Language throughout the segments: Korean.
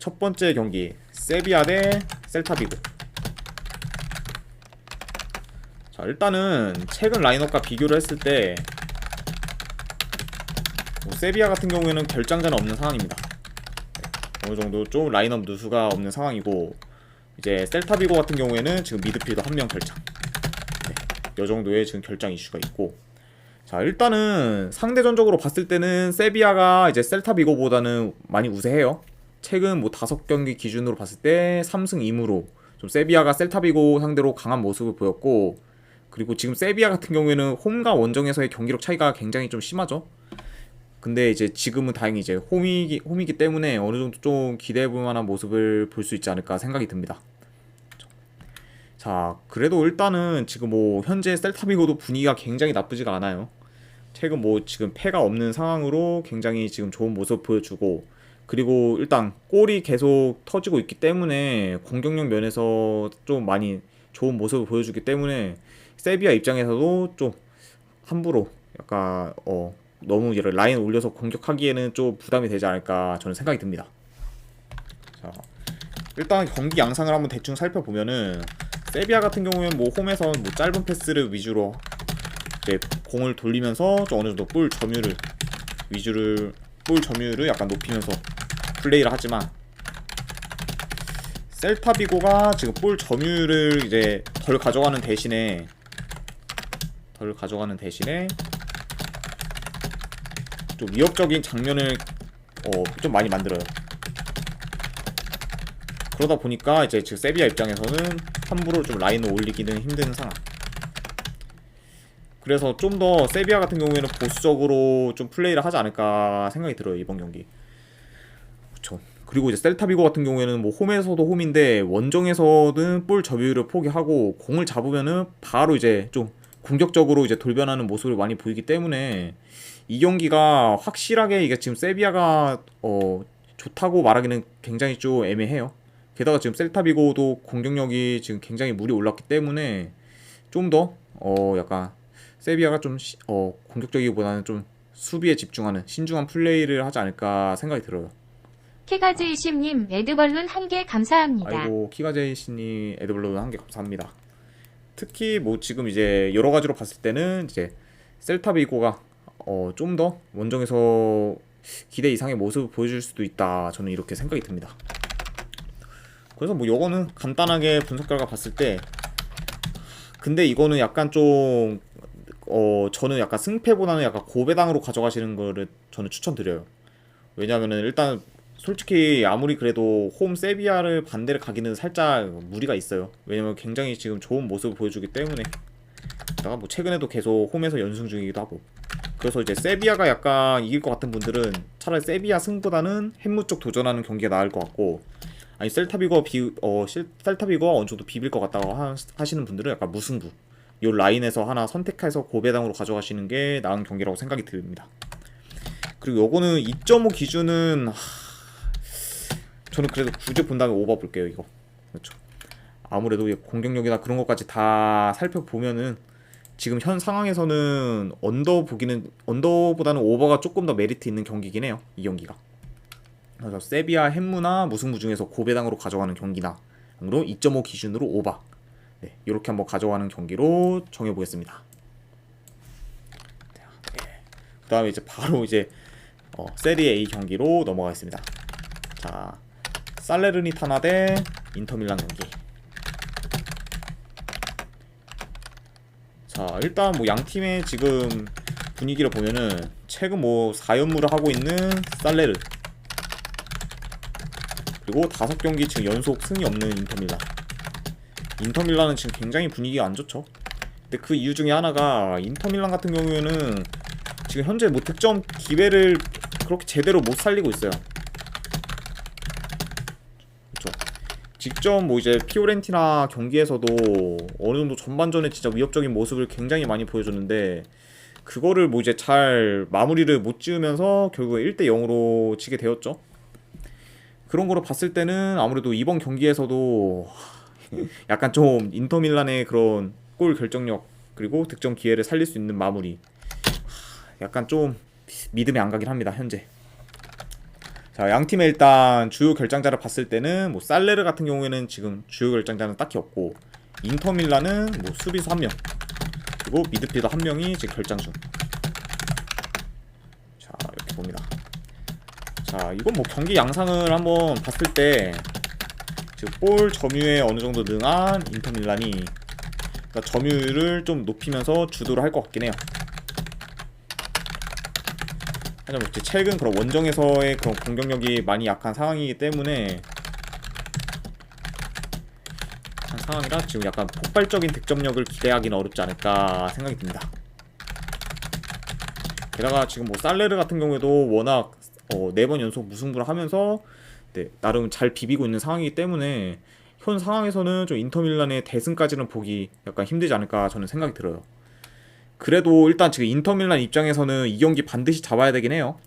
첫 번째 경기 세비야 대 셀타비고. 자, 일단은 최근 라인업과 비교를 했을 때 세비야 같은 경우에는 결장자는 없는 상황입니다. 어느정도 좀 라인업 누수가 없는 상황이고, 이제 셀타비고 같은 경우에는 지금 미드필더 한 명 결장, 이 정도의 지금 결장 이슈가 있고. 자, 일단은 상대전적으로 봤을 때는 세비야가 이제 셀타비고보다는 많이 우세해요. 최근 뭐 5경기 기준으로 봤을 때 3승 2무로 좀 세비야가 셀타비고 상대로 강한 모습을 보였고, 그리고 지금 세비야 같은 경우에는 홈과 원정에서의 경기력 차이가 굉장히 좀 심하죠. 근데 이제 지금은 다행히 이제 홈이기 때문에 어느 정도 좀 기대해볼 만한 모습을 볼 수 있지 않을까 생각이 듭니다. 자, 그래도 일단은 지금 뭐 현재 셀타비고도 분위기가 굉장히 나쁘지가 않아요. 최근 뭐 지금 패가 없는 상황으로 굉장히 지금 좋은 모습 보여주고, 그리고 일단 골이 계속 터지고 있기 때문에 공격력 면에서 좀 많이 좋은 모습을 보여주기 때문에 세비야 입장에서도 좀 함부로 약간 너무 라인 올려서 공격하기에는 좀 부담이 되지 않을까 저는 생각이 듭니다. 자, 일단 경기 양상을 한번 대충 살펴보면은 세비야 같은 경우에는 뭐 홈에서 뭐 짧은 패스를 위주로 이제 공을 돌리면서 좀 어느 정도 볼 점유율을 약간 높이면서 플레이를 하지만, 셀타비고가 지금 볼 점유율을 이제 덜 가져가는 대신에 좀 위협적인 장면을 좀 많이 만들어요. 그러다 보니까 이제 지금 세비야 입장에서는 함부로 좀 라인을 올리기는 힘든 상황. 그래서 좀 더 세비야 같은 경우에는 보수적으로 좀 플레이를 하지 않을까 생각이 들어요, 이번 경기. 그쵸. 그리고 이제 셀타비고 같은 경우에는 뭐 홈에서도 홈인데 원정에서는 볼 점유율을 포기하고 공을 잡으면은 바로 이제 좀 공격적으로 이제 돌변하는 모습을 많이 보이기 때문에 이 경기가 확실하게 이게 지금 세비야가 좋다고 말하기는 굉장히 좀 애매해요. 게다가 지금 셀타비고도 공격력이 지금 굉장히 물이 올랐기 때문에 좀 더 약간 세비야가 좀 공격적이기보다는 좀 수비에 집중하는 신중한 플레이를 하지 않을까 생각이 들어요. 키가즈이심님 에드벌룬 1개 감사합니다. 아이고, 키가제이씨님 에드블로드 한 개 감사합니다. 특히 뭐 지금 이제 여러 가지로 봤을 때는 이제 셀타비고가 좀 더 원정에서 기대 이상의 모습을 보여줄 수도 있다, 저는 이렇게 생각이 듭니다. 그래서 뭐 요거는 간단하게 분석 결과 봤을 때, 근데 이거는 약간 좀 저는 약간 승패보다는 약간 고배당으로 가져가시는 거를 저는 추천드려요. 왜냐면은 일단 솔직히 아무리 그래도 홈 세비야를 반대를 가기는 살짝 무리가 있어요. 왜냐면 굉장히 지금 좋은 모습을 보여주기 때문에, 게다가 뭐 최근에도 계속 홈에서 연승 중이기도 하고. 그래서 이제 세비야가 약간 이길 것 같은 분들은 차라리 세비야 승보다는 햄무 쪽 도전하는 경기가 나을 것 같고, 아니 셀타비고가 어느 정도 비빌 것 같다고 하시는 분들은 약간 무승부, 요 라인에서 하나 선택해서 고배당으로 가져가시는 게 나은 경기라고 생각이 듭니다. 그리고 요거는 2.5 기준은 저는 그래도 굳이 본다면 오버 볼게요, 이거. 그렇죠. 아무래도 공격력이나 그런 것까지 다 살펴보면은 지금 현 상황에서는 언더보다는 오버가 조금 더 메리트 있는 경기긴 해요, 이 경기가. 그래서 세비야 햄무나 무승부 중에서 고배당으로 가져가는 경기나, 아무로 2.5 기준으로 오버, 네, 이렇게 한번 가져가는 경기로 정해보겠습니다. 네. 그 다음에 이제 바로 이제 세리에 A 경기로 넘어가겠습니다. 자, 살레르니타나 대 인터밀란 경기. 자, 일단 뭐 양팀의 지금 분위기를 보면은 최근 뭐 4연무를 하고 있는 살레르, 그리고 5경기 지금 연속 승이 없는 인터밀란은 지금 굉장히 분위기가 안 좋죠. 근데 그 이유 중에 하나가 인터밀란 같은 경우에는 지금 현재 뭐 득점 기회를 그렇게 제대로 못 살리고 있어요. 그렇죠. 직접 뭐 이제 피오렌티나 경기에서도 어느 정도 전반전에 진짜 위협적인 모습을 굉장히 많이 보여줬는데, 그거를 뭐 이제 잘 마무리를 못 지으면서 결국에 1대 0으로 지게 되었죠. 그런 거로 봤을 때는 아무래도 이번 경기에서도 약간 좀 인터밀란의 그런 골 결정력 그리고 득점 기회를 살릴 수 있는 마무리, 약간 좀 믿음이 안 가긴 합니다, 현재. 자, 자, 양 팀의 일단 주요 결장자를 봤을 때는 뭐 살레르 같은 경우에는 지금 주요 결장자는 딱히 없고, 인터밀란은 뭐 수비수 1명, 그리고 미드필더 1명이 지금 결장 중. 자, 이렇게 봅니다. 자, 이건 뭐 경기 양상을 한번 봤을 때 지금 볼 점유에 어느 정도 능한 인터밀란이, 그러니까 점유율을 좀 높이면서 주도를 할 것 같긴 해요. 하지만 이제 최근 그런 원정에서의 그런 공격력이 많이 약한 상황이기 때문에, 상황이라 지금 약간 폭발적인 득점력을 기대하기는 어렵지 않을까 생각이 듭니다. 게다가 지금 뭐 살레르 같은 경우에도 워낙 4번 연속 무승부를 하면서 나름 잘 비비고 있는 상황이기 때문에 현 상황에서는 좀 인터밀란의 대승까지는 보기 약간 힘들지 않을까 저는 생각이 들어요. 그래도 일단 지금 인터밀란 입장에서는 이 경기 반드시 잡아야 되긴 해요.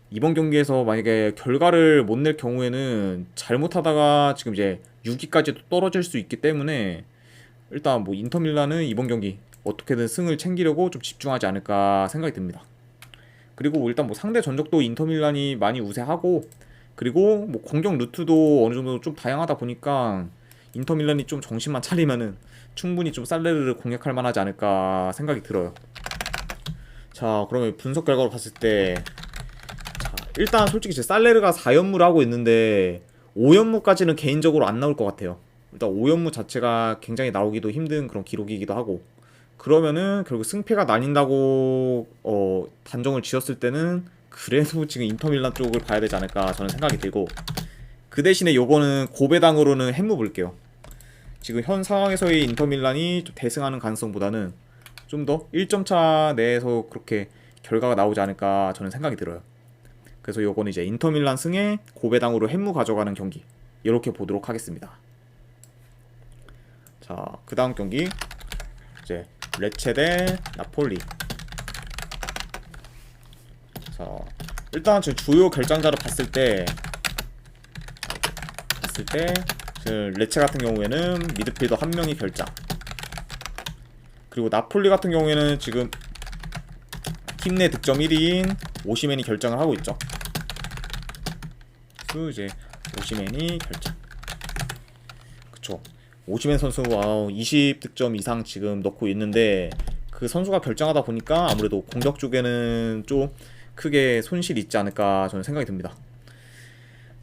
이번 경기에서 만약에 결과를 못 낼 경우에는 잘못하다가 지금 이제 6위까지도 떨어질 수 있기 때문에, 일단 뭐 인터밀란은 이번 경기 어떻게든 승을 챙기려고 좀 집중하지 않을까 생각이 듭니다. 그리고 일단 뭐 상대 전적도 인터밀란이 많이 우세하고, 그리고 뭐 공격 루트도 어느 정도 좀 다양하다 보니까 인터밀란이 좀 정신만 차리면은 충분히 좀 살레르를 공략할 만하지 않을까 생각이 들어요. 자, 그러면 분석 결과로 봤을 때, 자, 일단 솔직히 제 살레르가 4연무를 하고 있는데 5연무까지는 개인적으로 안 나올 것 같아요. 일단 5연무 자체가 굉장히 나오기도 힘든 그런 기록이기도 하고, 그러면은 결국 승패가 나뉜다고 단정을 지었을 때는 그래도 지금 인터밀란 쪽을 봐야 되지 않을까 저는 생각이 들고, 그 대신에 요거는 고배당으로는 햄무 볼게요. 지금 현 상황에서의 인터밀란이 좀 대승하는 가능성보다는 좀 더 1점 차 내에서 그렇게 결과가 나오지 않을까 저는 생각이 들어요. 그래서 요거는 이제 인터밀란 승에 고배당으로 햄무 가져가는 경기, 이렇게 보도록 하겠습니다. 자, 그 다음 경기 이제 레체 대 나폴리. 자, 일단 지금 주요 결장자를 봤을 때 지금 레체 같은 경우에는 미드필더 1명이 결장, 그리고 나폴리 같은 경우에는 지금 팀 내 득점 1위인 오시멘이 결장을 하고 있죠. 그래서 이제 오시멘이 결장. 그쵸. 오시멘 선수 20득점 이상 지금 넣고 있는데, 그 선수가 결정하다 보니까 아무래도 공격 쪽에는 좀 크게 손실이 있지 않을까 저는 생각이 듭니다.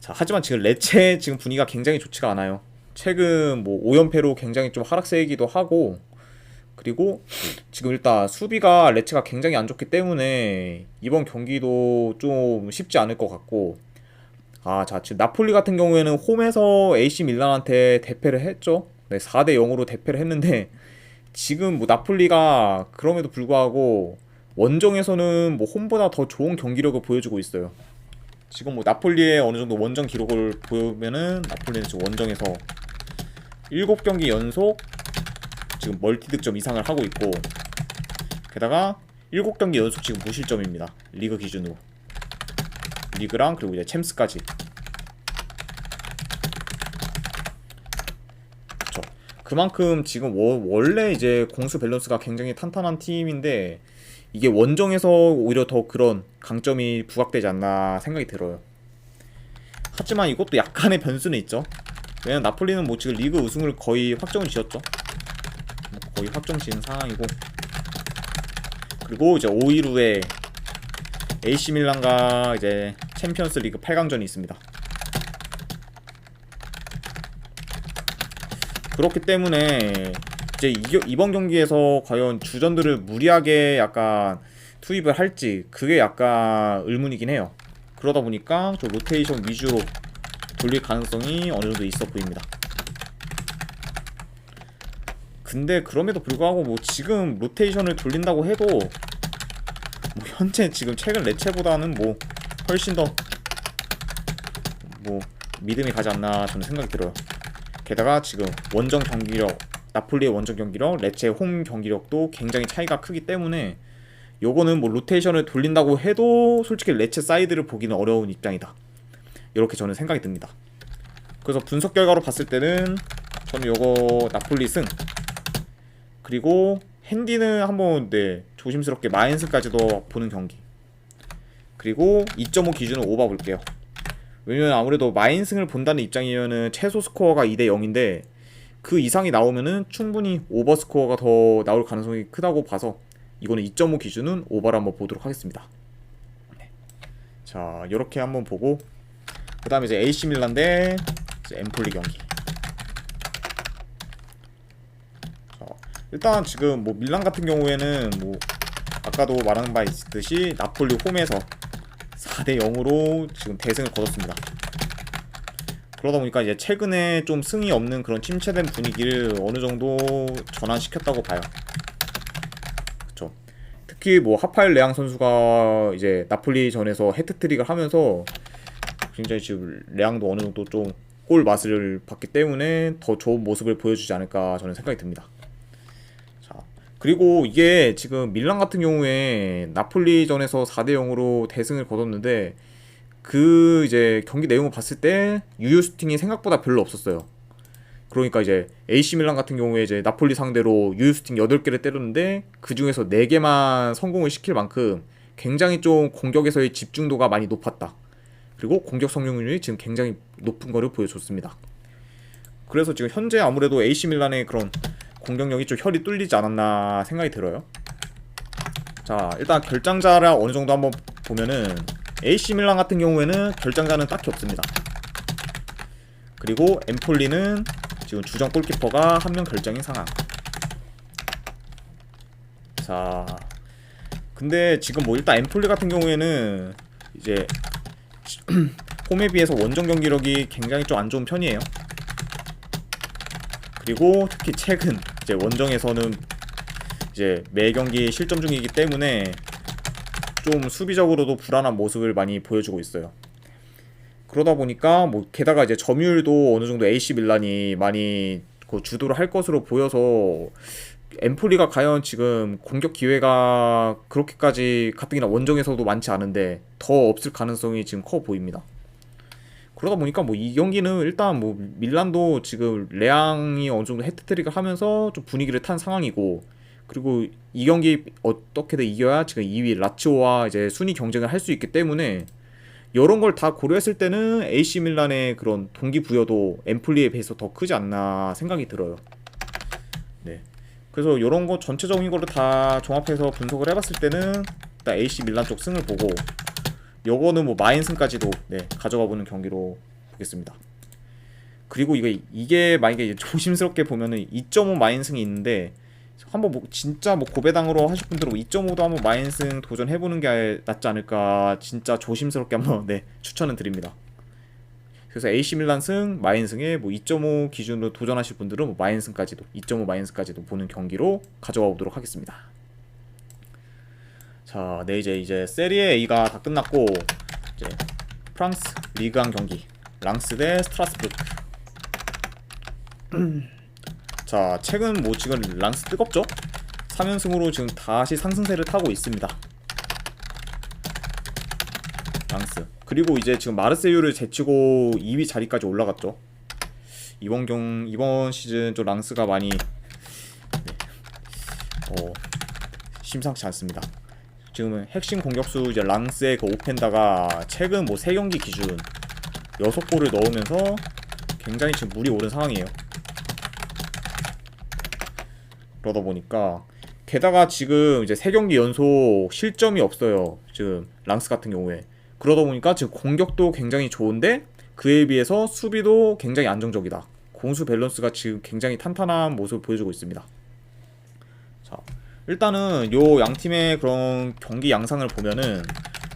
자, 하지만 지금 레체 지금 분위기가 굉장히 좋지가 않아요. 최근 뭐 5연패로 굉장히 좀 하락세이기도 하고, 그리고 지금 일단 수비가 레체가 굉장히 안 좋기 때문에 이번 경기도 좀 쉽지 않을 것 같고, 자, 지금 나폴리 같은 경우에는 홈에서 AC 밀란한테 대패를 했죠. 네, 4대 0으로 대패를 했는데, 지금 뭐 나폴리가 그럼에도 불구하고 원정에서는 뭐 홈보다 더 좋은 경기력을 보여주고 있어요. 지금 뭐 나폴리의 어느 정도 원정 기록을 보면은 나폴리는 지금 원정에서 7경기 연속 지금 멀티 득점 이상을 하고 있고, 게다가 7경기 연속 지금 무실점입니다. 리그 기준으로. 리그랑 그리고 이제 챔스까지. 그쵸. 그만큼 지금 원래 이제 공수 밸런스가 굉장히 탄탄한 팀인데, 이게 원정에서 오히려 더 그런 강점이 부각되지 않나 생각이 들어요. 하지만 이것도 약간의 변수는 있죠. 왜냐면 나폴리는 뭐 지금 리그 우승을 거의 확정을 지었죠. 거의 확정 지은 상황이고, 그리고 이제 5일 후에 AC 밀란과 이제 챔피언스 리그 8강전이 있습니다. 그렇기 때문에 이제 이번 경기에서 과연 주전들을 무리하게 약간 투입을 할지, 그게 약간 의문이긴 해요. 그러다 보니까 좀 로테이션 위주로 돌릴 가능성이 어느 정도 있어 보입니다. 근데 그럼에도 불구하고 뭐 지금 로테이션을 돌린다고 해도 뭐 현재 지금 최근 레체보다는 뭐 훨씬 더 뭐 믿음이 가지 않나 저는 생각이 들어요. 게다가 지금 원정 경기력, 나폴리의 원정 경기력, 레체의 홈 경기력도 굉장히 차이가 크기 때문에 요거는 뭐 로테이션을 돌린다고 해도 솔직히 레체 사이드를 보기는 어려운 입장이다, 이렇게 저는 생각이 듭니다. 그래서 분석 결과로 봤을 때는 저는 요거 나폴리 승, 그리고 핸디는 한번 조심스럽게 마인스까지도 보는 경기, 그리고 2.5 기준으로 오버 볼게요. 왜냐면 아무래도 마인승을 본다는 입장이면은 최소 스코어가 2대 0인데 그 이상이 나오면은 충분히 오버 스코어가 더 나올 가능성이 크다고 봐서 이거는 2.5 기준은 오버를 한번 보도록 하겠습니다. 네. 자, 이렇게 한번 보고 그 다음에 이제 AC 밀란 대 엠폴리 경기. 자, 일단 지금 뭐 밀란 같은 경우에는 뭐 아까도 말한 바 있듯이 나폴리 홈에서 4대 0으로 지금 대승을 거뒀습니다. 그러다 보니까 이제 최근에 좀 승이 없는 그런 침체된 분위기를 어느 정도 전환시켰다고 봐요. 그쵸. 특히 뭐 하파엘 레앙 선수가 이제 나폴리 전에서 해트트릭을 하면서 굉장히 지금 레앙도 어느 정도 좀 골 맛을 봤기 때문에 더 좋은 모습을 보여주지 않을까 저는 생각이 듭니다. 자, 그리고 이게 지금 밀란 같은 경우에 나폴리전에서 4대 0으로 대승을 거뒀는데 그 이제 경기 내용을 봤을 때 유효 슈팅이 생각보다 별로 없었어요. 그러니까 이제 AC 밀란 같은 경우에 이제 나폴리 상대로 유효 슈팅 8개를 때렸는데 그 중에서 4개만 성공을 시킬 만큼 굉장히 좀 공격에서의 집중도가 많이 높았다. 그리고 공격 성공률이 지금 굉장히 높은 거를 보여줬습니다. 그래서 지금 현재 아무래도 AC 밀란의 그런 공격력이 좀 혈이 뚫리지 않았나 생각이 들어요. 자, 일단 결장자를 어느 정도 한번 보면은 AC 밀란 같은 경우에는 결장자는 딱히 없습니다. 그리고 엠폴리는 지금 주전 골키퍼가 한 명 결장인 상황. 자, 근데 지금 뭐 일단 엠폴리 같은 경우에는 이제 홈에 비해서 원정 경기력이 굉장히 좀 안 좋은 편이에요. 그리고 특히 최근 이제 원정에서는 이제 매 경기 실점 중이기 때문에 좀 수비적으로도 불안한 모습을 많이 보여주고 있어요. 그러다 보니까 뭐 게다가 이제 점유율도 어느 정도 AC 밀란이 많이 그 주도를 할 것으로 보여서 엠폴리가 과연 지금 공격 기회가 그렇게까지 가뜩이나 원정에서도 많지 않은데 더 없을 가능성이 지금 커 보입니다. 그러다 보니까 뭐 이 경기는 일단 뭐 밀란도 지금 레앙이 어느 정도 해트트릭을 하면서 좀 분위기를 탄 상황이고, 그리고 이 경기 어떻게든 이겨야 지금 2위 라치오와 이제 순위 경쟁을 할 수 있기 때문에 이런 걸 다 고려했을 때는 AC 밀란의 그런 동기부여도 엠폴리에 비해서 더 크지 않나 생각이 들어요. 네. 그래서 이런 거 전체적인 거를 다 종합해서 분석을 해봤을 때는 일단 AC 밀란 쪽 승을 보고, 요거는 뭐 마인승까지도 네, 가져가 보는 경기로 보겠습니다. 그리고 이게 만약에 이제 조심스럽게 보면은 2.5 마인승이 있는데, 한번 뭐 진짜 뭐 고배당으로 하실 분들은 2.5도 한번 마인승 도전해보는 게 낫지 않을까, 진짜 조심스럽게 한번 네, 추천은 드립니다. 그래서 AC 밀란 승, 마인승에 뭐 2.5 기준으로 도전하실 분들은 뭐 마인승까지도 2.5 마인승까지도 보는 경기로 가져가 보도록 하겠습니다. 자, 네, 이제 세리에 A가 다 끝났고 이제 프랑스 리그한 경기 랑스 대 스트라스부르크. 자, 최근 뭐 지금 랑스 뜨겁죠? 3연승으로 지금 다시 상승세를 타고 있습니다. 랑스. 그리고 이제 지금 마르세유를 제치고 2위 자리까지 올라갔죠. 이번 시즌 좀 랑스가 많이 심상치 않습니다. 지금은 핵심 공격수 이제 랑스의 그 오펜다가 최근 뭐 3경기 기준 6골을 넣으면서 굉장히 지금 물이 오른 상황이에요. 그러다 보니까 게다가 지금 이제 3경기 연속 실점이 없어요. 지금 랑스 같은 경우에. 그러다 보니까 지금 공격도 굉장히 좋은데 그에 비해서 수비도 굉장히 안정적이다. 공수 밸런스가 지금 굉장히 탄탄한 모습을 보여주고 있습니다. 자, 일단은 요 양팀의 그런 경기 양상을 보면은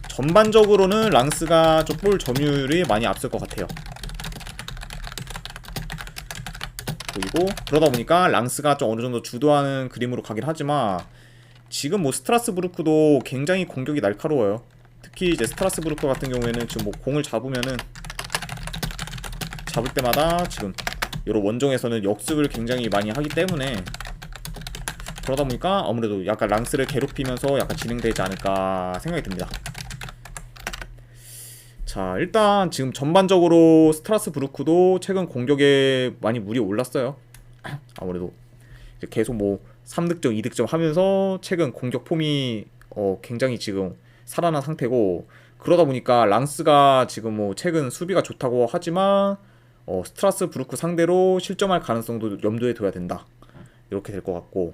전반적으로는 랑스가 좀 볼 점유율이 많이 앞설 것 같아요. 그리고 그러다 보니까 랑스가 좀 어느 정도 주도하는 그림으로 가긴 하지만 지금 뭐 스트라스부르크도 굉장히 공격이 날카로워요. 특히 이제 스트라스부르크 같은 경우에는 지금 뭐 공을 잡을 때마다 지금 여러 원정에서는 역습을 굉장히 많이 하기 때문에 그러다 보니까 아무래도 약간 랑스를 괴롭히면서 약간 진행되지 않을까 생각이 듭니다. 자, 일단 지금 전반적으로 스트라스부르크도 최근 공격에 많이 물이 올랐어요. 아무래도 이제 계속 뭐 3득점, 2득점 하면서 최근 공격 폼이 굉장히 지금 살아난 상태고, 그러다 보니까 랑스가 지금 뭐 최근 수비가 좋다고 하지만 스트라스부르크 상대로 실점할 가능성도 염두에 둬야 된다. 이렇게 될 것 같고,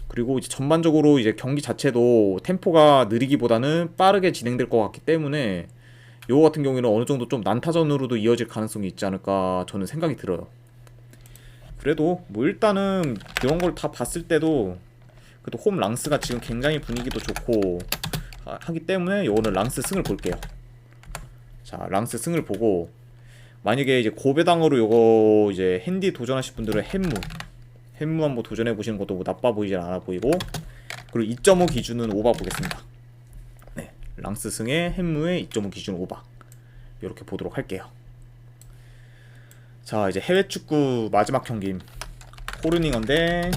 그리고 이제 전반적으로 이제 경기 자체도 템포가 느리기보다는 빠르게 진행될 것 같기 때문에 요거 같은 경우에는 어느 정도 좀 난타전으로도 이어질 가능성이 있지 않을까 저는 생각이 들어요. 그래도 뭐 일단은 이런 걸 다 봤을 때도 그래도 홈 랑스가 지금 굉장히 분위기도 좋고 하기 때문에 요거는 랑스 승을 볼게요. 자, 랑스 승을 보고, 만약에 이제 고배당으로 요거 이제 핸디 도전하실 분들은 햄무 한번 도전해 보시는 것도 뭐 나빠 보이진 않아 보이고, 그리고 2.5 기준은 오바 보겠습니다. 네, 랑스 승에 햄무의 2.5 기준 오바 이렇게 보도록 할게요. 자, 이제 해외 축구 마지막 경기 호르닝언 대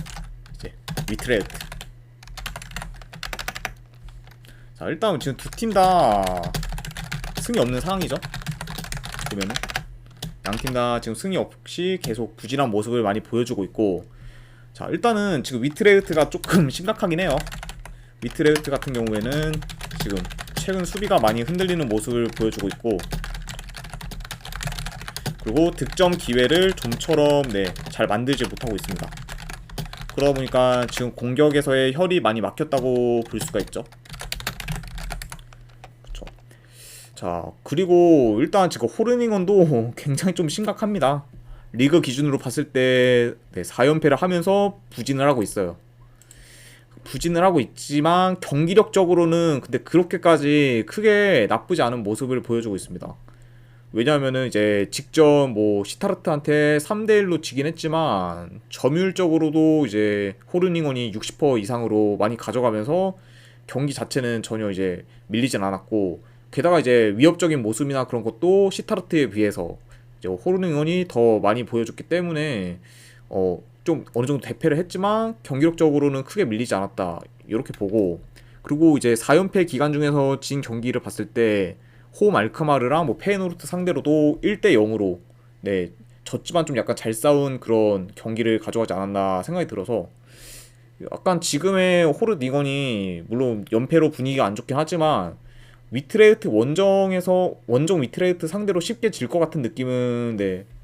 이제 위트레흐트. 자, 일단 지금 두 팀 다 승이 없는 상황이죠. 보면은 양 팀 다 지금 승이 없이 계속 부진한 모습을 많이 보여주고 있고, 자, 일단은 지금 위트레흐트가 조금 심각하긴 해요. 위트레흐트 같은 경우에는 지금 최근 수비가 많이 흔들리는 모습을 보여주고 있고, 그리고 득점 기회를 좀처럼 잘 만들지 못하고 있습니다. 그러다 보니까 지금 공격에서의 혈이 많이 막혔다고 볼 수가 있죠. 그쵸. 자, 그리고 일단 지금 호르닝언도 굉장히 좀 심각합니다. 리그 기준으로 봤을 때 4연패를 하면서 부진을 하고 있어요. 부진을 하고 있지만 경기력적으로는 근데 그렇게까지 크게 나쁘지 않은 모습을 보여주고 있습니다. 왜냐하면은 이제 직접 뭐 시타르트한테 3대1로 지긴 했지만 점유율적으로도 이제 호르닝언이 60% 이상으로 많이 가져가면서 경기 자체는 전혀 이제 밀리진 않았고, 게다가 이제 위협적인 모습이나 그런 것도 시타르트에 비해서 이제 호르닝언이 더 많이 보여줬기 때문에 좀 어느 정도 대패를 했지만 경기력적으로는 크게 밀리지 않았다 이렇게 보고, 그리고 이제 4연패 기간 중에서 진 경기를 봤을 때 홈 알크마르랑 뭐 페이노르트 상대로도 1대 0으로 졌지만 좀 약간 잘 싸운 그런 경기를 가져가지 않았나 생각이 들어서, 약간 지금의 호르닝언이 물론 연패로 분위기가 안 좋긴 하지만 위트레흐트 원정 위트레흐트 상대로 쉽게 질 것 같은 느낌은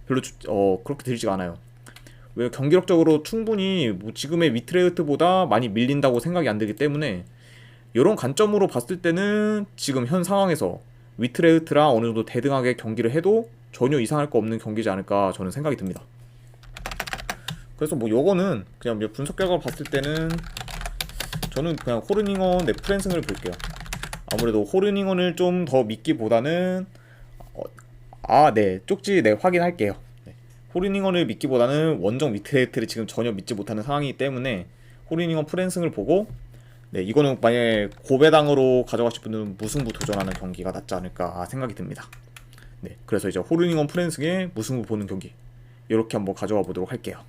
별로 그렇게 들지가 않아요. 왜 경기력적으로 충분히 뭐 지금의 위트레흐트보다 많이 밀린다고 생각이 안 들기 때문에, 이런 관점으로 봤을 때는 지금 현 상황에서 위트레흐트랑 어느 정도 대등하게 경기를 해도 전혀 이상할 거 없는 경기지 않을까 저는 생각이 듭니다. 그래서 뭐 요거는 그냥 분석 결과를 봤을 때는 저는 그냥 호르닝언 프랜승을 볼게요. 아무래도 호르닝언을 좀 더 믿기보다는 쪽지 확인할게요. 호르닝언을 믿기보다는 원정 위트레흐트를 지금 전혀 믿지 못하는 상황이기 때문에 호르닝언 프랜승을 보고, 이거는 만약에 고배당으로 가져가실 분들은 무승부 도전하는 경기가 낫지 않을까 생각이 듭니다. 그래서 이제 호르닝언 프랜승에 무승부 보는 경기 이렇게 한번 가져와 보도록 할게요.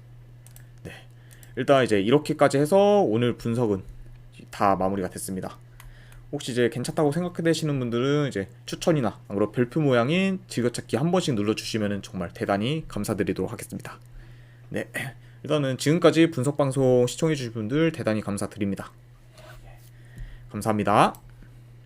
일단 이제 이렇게까지 해서 오늘 분석은 다 마무리가 됐습니다. 혹시 이제 괜찮다고 생각되시는 분들은 이제 추천이나 그리고 별표 모양인 즐겨찾기 한 번씩 눌러주시면 정말 대단히 감사드리도록 하겠습니다. 일단은 지금까지 분석 방송 시청해주신 분들 대단히 감사드립니다. 감사합니다.